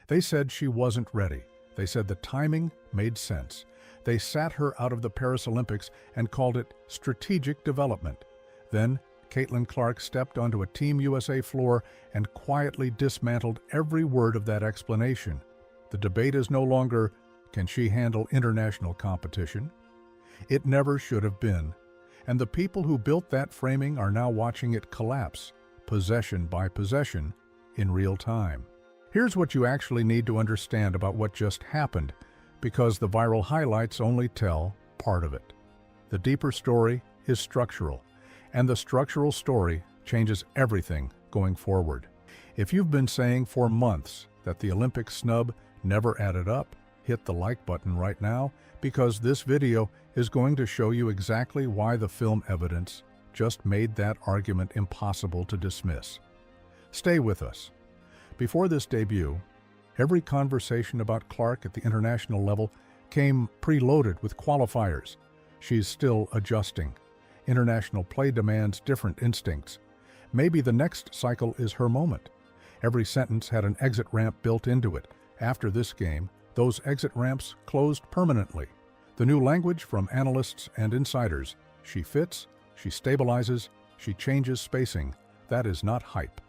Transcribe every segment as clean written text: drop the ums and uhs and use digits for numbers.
They said she wasn't ready. They said the timing made sense. They sat her out of the Paris Olympics and called it strategic development. Then, Caitlin Clark stepped onto a Team USA floor and quietly dismantled every word of that explanation. The debate is no longer, can she handle international competition? It never should have been. And the people who built that framing are now watching it collapse, possession by possession, in real time. Here's what you actually need to understand about what just happened, because the viral highlights only tell part of it. The deeper story is structural, and the structural story changes everything going forward. If you've been saying for months that the Olympic snub never added up, hit the like button right now, because this video is going to show you exactly why the film evidence just made that argument impossible to dismiss. Stay with us. Before this debut, every conversation about Clark at the international level came preloaded with qualifiers. She's still adjusting. International play demands different instincts. Maybe the next cycle is her moment. Every sentence had an exit ramp built into it. After this game, those exit ramps closed permanently. The new language from analysts and insiders: she fits, she stabilizes, she changes spacing. That is not hype.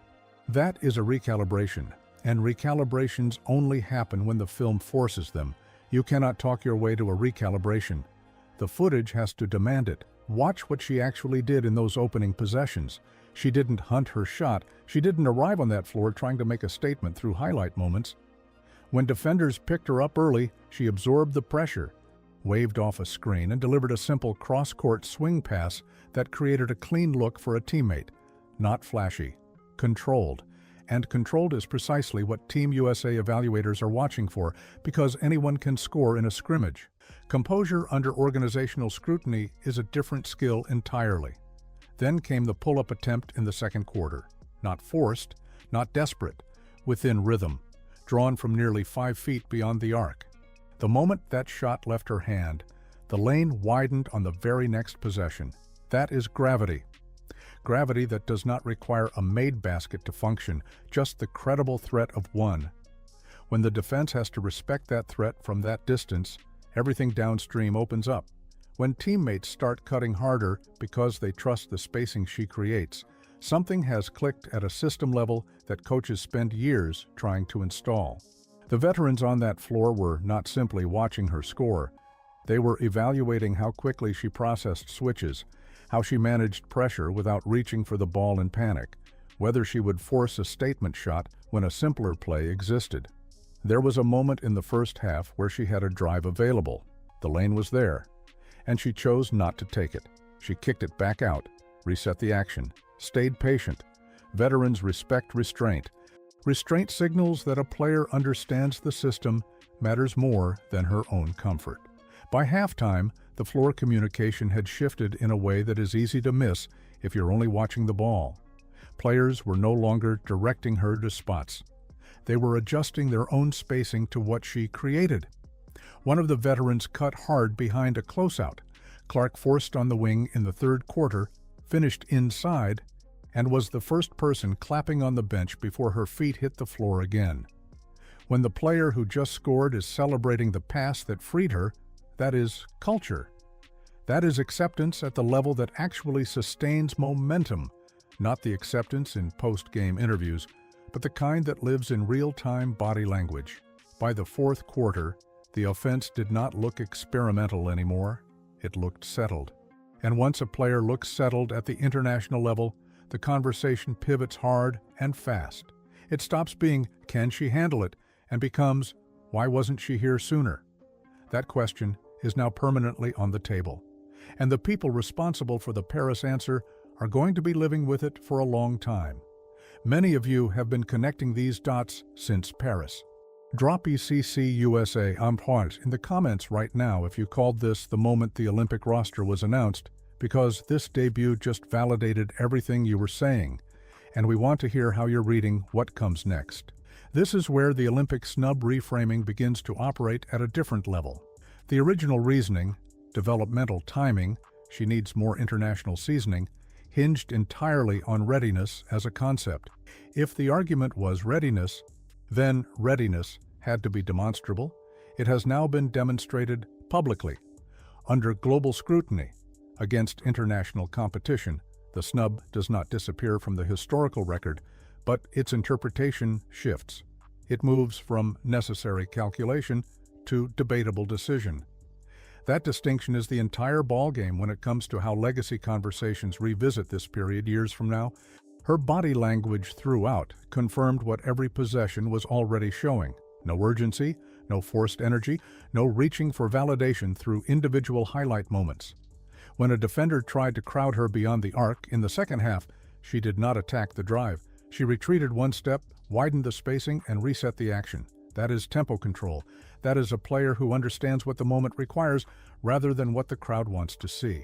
That is a recalibration, and recalibrations only happen when the film forces them. You cannot talk your way to a recalibration. The footage has to demand it. Watch what she actually did in those opening possessions. She didn't hunt her shot. She didn't arrive on that floor trying to make a statement through highlight moments. When defenders picked her up early, she absorbed the pressure, waved off a screen, and delivered a simple cross-court swing pass that created a clean look for a teammate. Not flashy, controlled. And controlled is precisely what Team USA evaluators are watching for, because anyone can score in a scrimmage. Composure under organizational scrutiny is a different skill entirely. Then came the pull-up attempt in the second quarter. Not forced, not desperate, within rhythm, drawn from nearly 5 feet beyond the arc. The moment that shot left her hand, the lane widened on the very next possession. That is gravity. Gravity that does not require a made basket to function, just the credible threat of one. When the defense has to respect that threat from that distance, everything downstream opens up. When teammates start cutting harder because they trust the spacing she creates, something has clicked at a system level that coaches spend years trying to install. The veterans on that floor were not simply watching her score. They were evaluating how quickly she processed switches, how she managed pressure without reaching for the ball in panic, whether she would force a statement shot when a simpler play existed. There was a moment in the first half where she had a drive available. The lane was there, and she chose not to take it. She kicked it back out, reset the action, stayed patient. Veterans respect restraint. Restraint signals that a player understands the system matters more than her own comfort. By halftime, the floor communication had shifted in a way that is easy to miss if you're only watching the ball. Players were no longer directing her to spots. They were adjusting their own spacing to what she created. One of the veterans cut hard behind a closeout. Clark forced on the wing in the third quarter, finished inside, and was the first person clapping on the bench before her feet hit the floor again. When the player who just scored is celebrating the pass that freed her, that is culture. That is acceptance at the level that actually sustains momentum, not the acceptance in post-game interviews, but the kind that lives in real-time body language. By the fourth quarter, the offense did not look experimental anymore. It looked settled. And once a player looks settled at the international level, the conversation pivots hard and fast. It stops being, can she handle it, and becomes, why wasn't she here sooner? That question is now permanently on the table. And the people responsible for the Paris answer are going to be living with it for a long time. Many of you have been connecting these dots since Paris. Drop ECC USA Empoise in the comments right now if you called this the moment the Olympic roster was announced, because this debut just validated everything you were saying, and we want to hear how you're reading what comes next. This is where the Olympic snub reframing begins to operate at a different level. The original reasoning, developmental timing, she needs more international seasoning, hinged entirely on readiness as a concept. If the argument was readiness, then readiness had to be demonstrable, it has now been demonstrated publicly, under global scrutiny, against international competition. The snub does not disappear from the historical record, but its interpretation shifts. It moves from necessary calculation to debatable decision. That distinction is the entire ballgame when it comes to how legacy conversations revisit this period years from now. Her body language throughout confirmed what every possession was already showing. No urgency, no forced energy, no reaching for validation through individual highlight moments. When a defender tried to crowd her beyond the arc in the second half, she did not attack the drive. She retreated one step, widened the spacing, and reset the action. That is tempo control. That is a player who understands what the moment requires rather than what the crowd wants to see.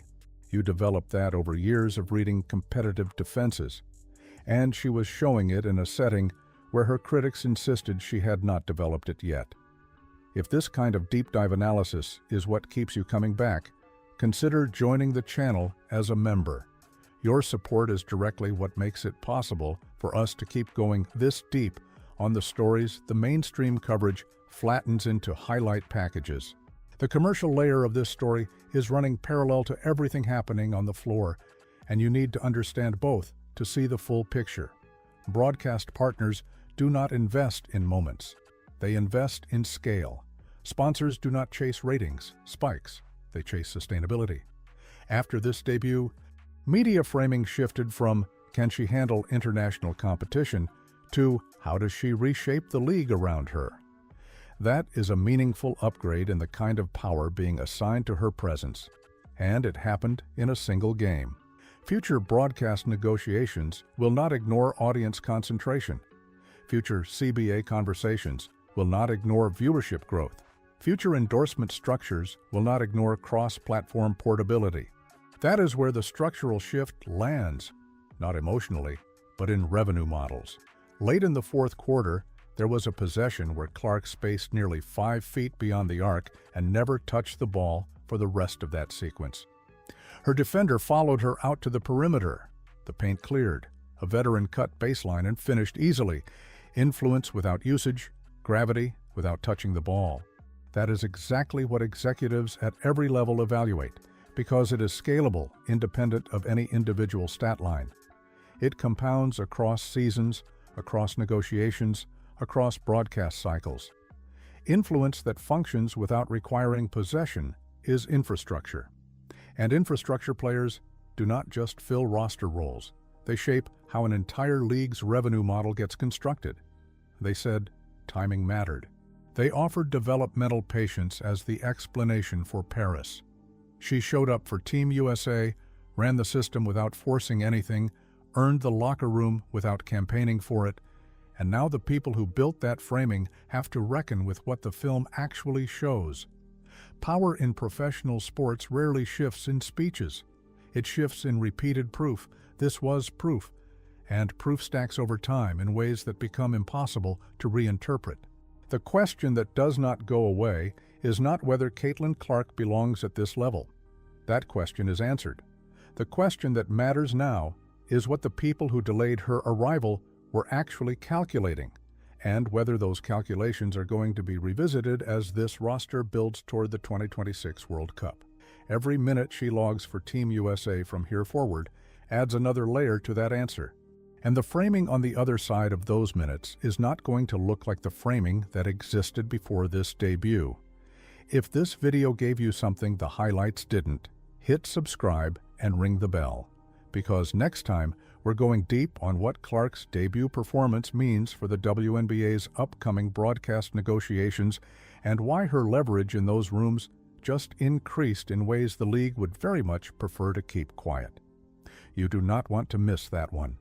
You develop that over years of reading competitive defenses. And she was showing it in a setting where her critics insisted she had not developed it yet. If this kind of deep dive analysis is what keeps you coming back, consider joining the channel as a member. Your support is directly what makes it possible for us to keep going this deep on the stories the mainstream coverage flattens into highlight packages. The commercial layer of this story is running parallel to everything happening on the floor, and you need to understand both to see the full picture. Broadcast partners do not invest in moments. They invest in scale. Sponsors do not chase ratings, spikes. They chase sustainability. After this debut, media framing shifted from "can she handle international competition" to "how does she reshape the league around her?" That is a meaningful upgrade in the kind of power being assigned to her presence, and it happened in a single game. Future broadcast negotiations will not ignore audience concentration. Future CBA conversations will not ignore viewership growth. Future endorsement structures will not ignore cross-platform portability. That is where the structural shift lands, not emotionally, but in revenue models. Late in the fourth quarter, there was a possession where Clark spaced nearly 5 feet beyond the arc and never touched the ball for the rest of that sequence. Her defender followed her out to the perimeter. The paint cleared. A veteran cut baseline and finished easily. Influence without usage, gravity without touching the ball. That is exactly what executives at every level evaluate, because it is scalable, independent of any individual stat line. It compounds across seasons, across negotiations, across broadcast cycles. Influence that functions without requiring possession is infrastructure. And infrastructure players do not just fill roster roles. They shape how an entire league's revenue model gets constructed. They said timing mattered. They offered developmental patience as the explanation for Paris. She showed up for Team USA, ran the system without forcing anything, earned the locker room without campaigning for it, and now the people who built that framing have to reckon with what the film actually shows. Power in professional sports rarely shifts in speeches. It shifts in repeated proof. This was proof, and proof stacks over time in ways that become impossible to reinterpret. The question that does not go away is not whether Caitlin Clark belongs at this level. That question is answered. The question that matters now is what the people who delayed her arrival were actually calculating, and whether those calculations are going to be revisited as this roster builds toward the 2026 World Cup. Every minute she logs for Team USA from here forward adds another layer to that answer. And the framing on the other side of those minutes is not going to look like the framing that existed before this debut. If this video gave you something the highlights didn't, hit subscribe and ring the bell, because next time we're going deep on what Clark's debut performance means for the WNBA's upcoming broadcast negotiations and why her leverage in those rooms just increased in ways the league would very much prefer to keep quiet. You do not want to miss that one.